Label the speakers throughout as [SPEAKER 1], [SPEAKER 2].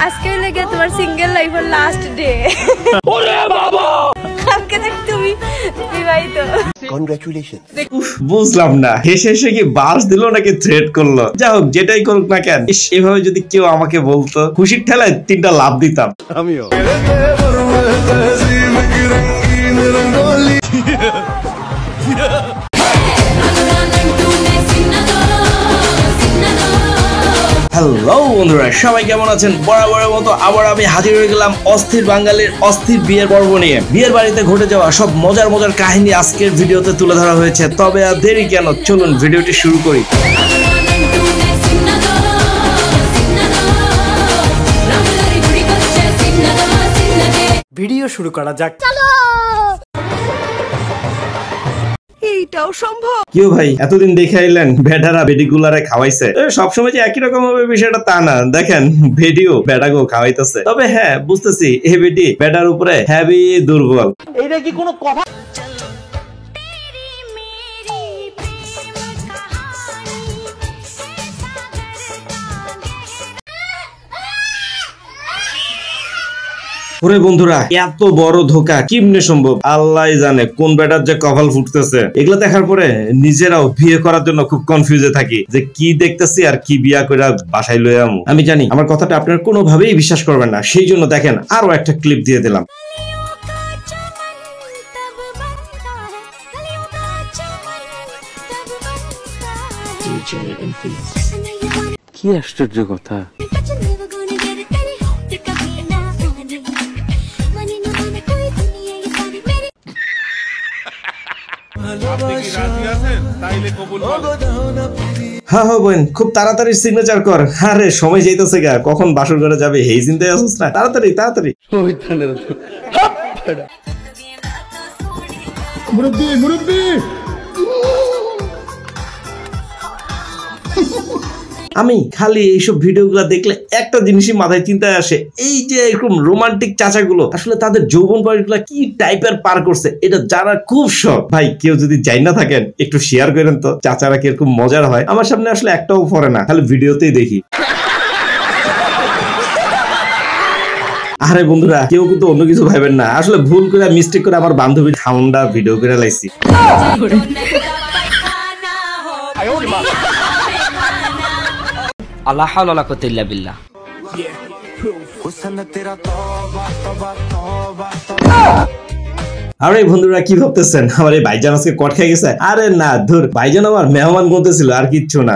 [SPEAKER 1] আজকে লেগে তোমার সিঙ্গেল লাইফের লাস্ট ডে। ওরে বাবা, কালকে দেখ তুমি বিবাহিত।
[SPEAKER 2] কনগ্রাচুলেশন।
[SPEAKER 3] বুঝলাম না, হেসে হেসে কি বাস দিল নাকি থ্রেট করলো? যা হোক, যেটাই করুক না কেন, এভাবে যদি কেউ আমাকে বলতো, খুশির ঠেলায় 3টা লাভ দিতাম।
[SPEAKER 2] আমিও।
[SPEAKER 3] হ্যালো বন্ধুরা, সবাই কেমন আছেন? বরাবরের মতো আবার আমি হাজির হয়ে গেলাম অস্থির বাঙালির অস্থির বিয়ের পর্ব নিয়ে। বিয়ের বাড়িতে ঘটে যাওয়া সব মজার মজার কাহিনী আজকের ভিডিওতে তুলে ধরা হয়েছে। তবে আর দেরি কেন, চলুন ভিডিওটি শুরু করি।
[SPEAKER 4] ভিডিও শুরু করা যাক।
[SPEAKER 1] এইটাও সম্ভব?
[SPEAKER 3] কেউ ভাই এতদিন দেখে আইলেন বেটারা বেডিগুলারে খাওয়াইছে। সবসময় যে একই রকম হবে বিষয়টা তা না। দেখেন ভিডিও বেটাগো খাওয়াইতেছে। তবে হ্যাঁ, বুঝতেছি এই বেডি বেটার উপরে হেভি দুর্বল।
[SPEAKER 4] এইটা কি কোনো কথা?
[SPEAKER 3] ওরে বন্ধুরা, এত বড় ধোকা কেমনে সম্ভব? আল্লাহ জানে কোন বেটার যে কপাল ফুটতেছে। এগুলো দেখার পরে নিজেরাও বিয়ে করার জন্য খুব কনফিউজে থাকি যে কি দেখতেছি আর কি বিয়া করে বাসায় লয়ে আমু। আমি জানি আমার কথাটা আপনারা কোনোভাবেই বিশ্বাস করবেন না, সেই জন্য দেখেন আরো একটা ক্লিপ দিয়ে দিলাম।
[SPEAKER 4] কি আশ্চর্য কথা!
[SPEAKER 3] হ্যাঁ হ্যাঁ বোন, খুব তাড়াতাড়ি সিগনেচার কর। আরে সময় যাইতেছে গা, কখন বাসর ঘরে যাবে এই চিন্তায় আসছিস না? তাড়াতাড়ি তাড়াতাড়ি। মুরব্বি মুরব্বি, আমি খালি এইসব ভিডিওগুলো দেখলে একটা জিনিসই মাথায় চিন্তায় আসে, এই যে এরকম রোমান্টিক চাচাগুলো আসলে তাদের যৌবন বয়সগুলো কি টাইপের পার করছে, এটা জানা খুব শখ। ভাই কেউ যদি যাই না থাকেন একটু শেয়ার করেন তো, চাচারা কিরকম মজার হয়। আমার সামনে আসলে একটাও পড়ে না, খালি ভিডিওতেই দেখি। আরে বন্ধুরা, কেউ কিন্তু অন্য কিছু ভাবেন না, আসলে ভুল করে মিস্টেক করে আমার বান্ধবীর সাউন্ডটা ভিডিও করে লাইছি।
[SPEAKER 5] আল্লাহ হাওলা ওয়ালা কুওয়াতা ইল্লা বিল্লাহ।
[SPEAKER 3] আরে বন্ধুরা, কি ভাবতেছেন আমার এই ভাইজান আজকে কট খেয়ে গেছে? আরে না ধুর, ভাইজান আমার মেহমান বলতেছিল, আর কিচ্ছু না।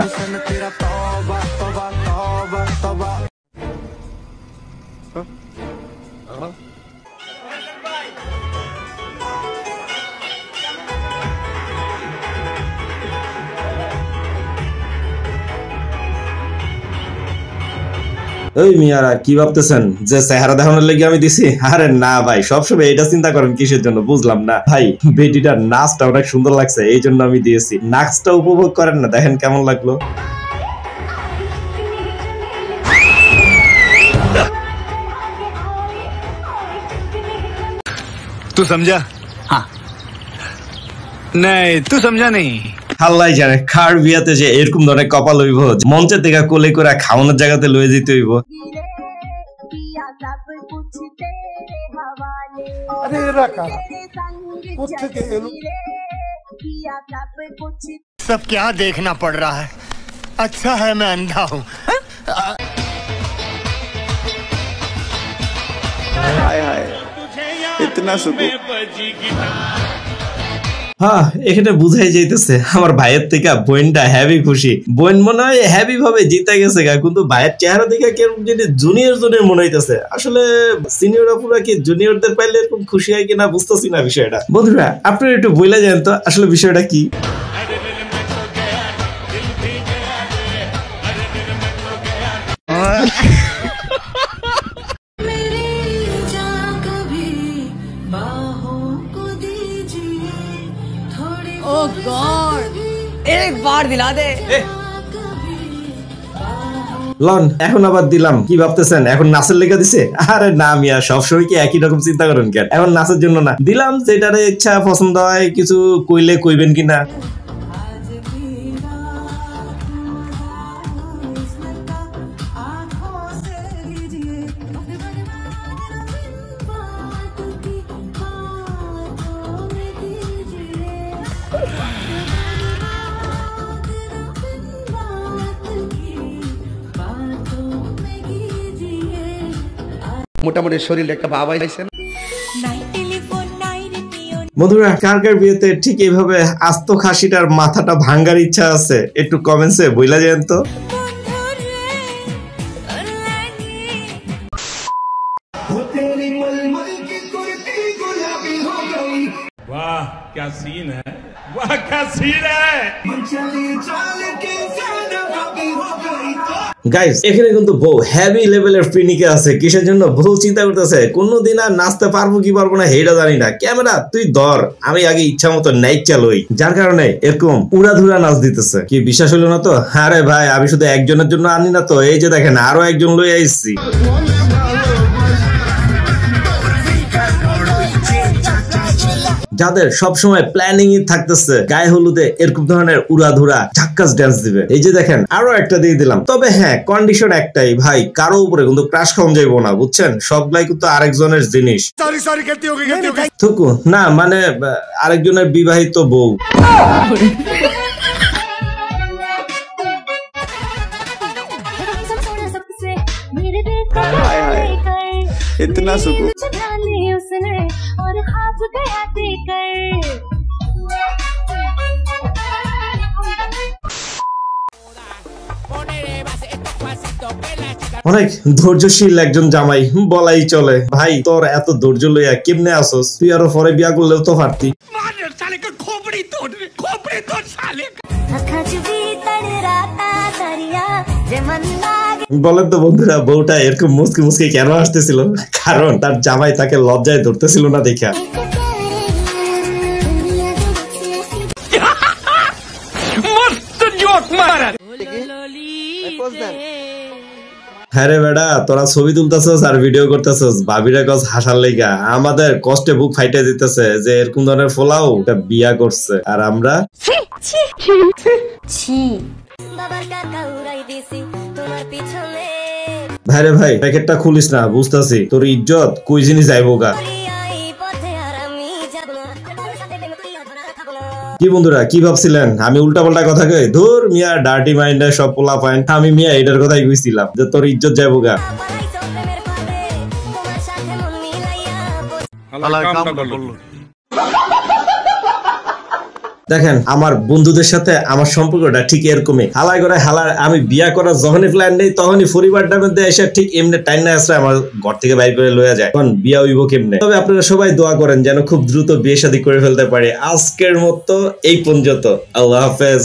[SPEAKER 3] ওই মিয়ারা, কি ভাবতেছেন যে চেহারা দেখানোর লেগে আমি দিছি? আরে না ভাই, সবসময় এটা চিন্তা করেন কিসের জন্য বুঝলাম না ভাই। বেটিটার নাচটা অনেক সুন্দর লাগছে, এই জন্য আমি দিয়েছি। নাচটা উপভোগ করেন না, দেখেন কেমন লাগলো।
[SPEAKER 6] तू समझा? हाँ नहीं, तू समझा नहीं।
[SPEAKER 3] আল্লাহ জানে কার বিয়াতে যে এরকম ধরনের কপাল হইব, মঞ্চের থেকে কোলে করে খাওয়ানোর জায়গাতে লয়ে যেতে হইব।
[SPEAKER 6] सब क्या देखना पड़ रहा है? अच्छा है मैं अंधा हूँ।
[SPEAKER 2] हाय हाय, इतना सुकून।
[SPEAKER 3] হ্যাঁ, এখানে বুঝাই যাইতেছে আমার ভাইয়ের থেকে বোনটা হেভি খুশি। বোন মনে হয় হেভি ভাবে জিতে গেছে গা, কিন্তু ভাইয়ের চেহারা দেখে কেরকম যদি জুনিয়র জুনিয়র মনে হইতেছে। আসলে সিনিয়ররা পুরো কি জুনিয়রদের পাইলে এরকম খুশি হয় কিনা বুঝতেছি না বিষয়টা। বন্ধুরা আপনারা একটু বইলা যান তো আসলে বিষয়টা কি।
[SPEAKER 1] Oh God! एक बार दिला दे।
[SPEAKER 3] লন এখন আবার দিলাম। কি ভাবতেছেন এখন নাচের লেগে দিছে? আরে না মিয়া, সবসময় কি একই রকম চিন্তা করেন কেন? এখন নাচের জন্য না, দিলাম যেটারে ইচ্ছা পছন্দ হয়, কিছু কইলে কইবেন কিনা।
[SPEAKER 6] মোটামুটি শরীরে একটা ভাব আইছে না।
[SPEAKER 3] বন্ধুরা কার কার বিয়েতে ঠিক এইভাবে আস্ত খাসিটার মাথাটা ভাঙ্গার ইচ্ছা আছে একটু কমেন্টসে বইলা যান তো।
[SPEAKER 5] वाह क्या सीन है, वाह क्या सीन है।
[SPEAKER 3] গাইস এখানে কিন্তু বউ হেভি লেভেলের ফিনিকে আছে। কিসের জন্য? বউ চিন্তা করতেছে কোনদিন আর নাচতে পারবো কি পারবো না হেটা জানি না, ক্যামেরা তুই ধর, আমি আগে ইচ্ছা মতো নাইট চালই, যার কারণে এরকম উড়াধুরা নাচ দিতেছে। কি বিশ্বাস হলো না তো? আরে ভাই আমি শুধু একজনের জন্য আনি না তো, এই যে দেখেন আরো একজন লই আইছি। যাদের সবসময় প্ল্যানিং থাকতেছে গায়ে হলুদে এরকম ধরনের উড়াধুরা ঝাক্কাস ডান্স দিবে, এই যে দেখেন আরো একটা দিয়ে দিলাম। তবে হ্যাঁ কন্ডিশন একটাই ভাই, কারো উপরে কিন্তু ক্রাশ খাওয়া যাইবো না, বুঝছেন? সবগুলাই কিন্তু আরেকজনের জিনিস। থুকু না মানে আরেকজনের বিবাহিত বউ।
[SPEAKER 2] हाय हाय इतना सुकून।
[SPEAKER 3] অনেক ধৈর্যশীল একজন জামাই বলাই চলে। ভাই তোর এত ধৈর্য লইয়া কেমনে আসোস? তুই আরো পরে বিয়া করলেও তো পারতি। বলেন তো বন্ধুরা বউটা এরকম মুসকি মুসকি কেন আসতেছিল? কারণ তার জামাই তাকে লজ্জায় ধরতেছিল না দেখা। হ্যাঁ রে বেড়া তোরা ছবি তুলতেছস আর ভিডিও করতেছস, ভাবিরা কস হাসার লাইগা। আমাদের কষ্টে বুক ফাইটে দিতেছে যে এরকম ধরনের ফোলাও একটা বিয়া করছে আর আমরা ভাই রে ভাই প্যাকেটটা খুলিস না, বুঝতেছি তোর ইজ্জত কই জিনিস যাইবো গা। কি বন্ধুরা কি ভাবছিলেন আমি উল্টা পাল্টা কথা কই? ধুর মিয়া ডার্টি মাইন্ডে সব পোলা পয়েন্ট, আমি মিয়া এটার কথাই কইছিলাম যে তোর ইজ্জত যাইবো গা। দেখেন আমার বন্ধুদের সাথে আমার সম্পর্কটা ঠিক এরকমই। হালাই করে হালার আমি বিয়া করার যখনই প্ল্যান নেই তখনই পরিবারটার মধ্যে এসে ঠিক এমনি টাইম না আসলে আমার ঘর থেকে বাইর করে লইয়া যায়। এখন বিয়া হইব কেমনে? তবে আপনারা সবাই দোয়া করেন যেন খুব দ্রুত বিয়ে শাদী করে ফেলতে পারি। আজকের মতো এই পর্যন্ত, আল্লাহ হাফেজ।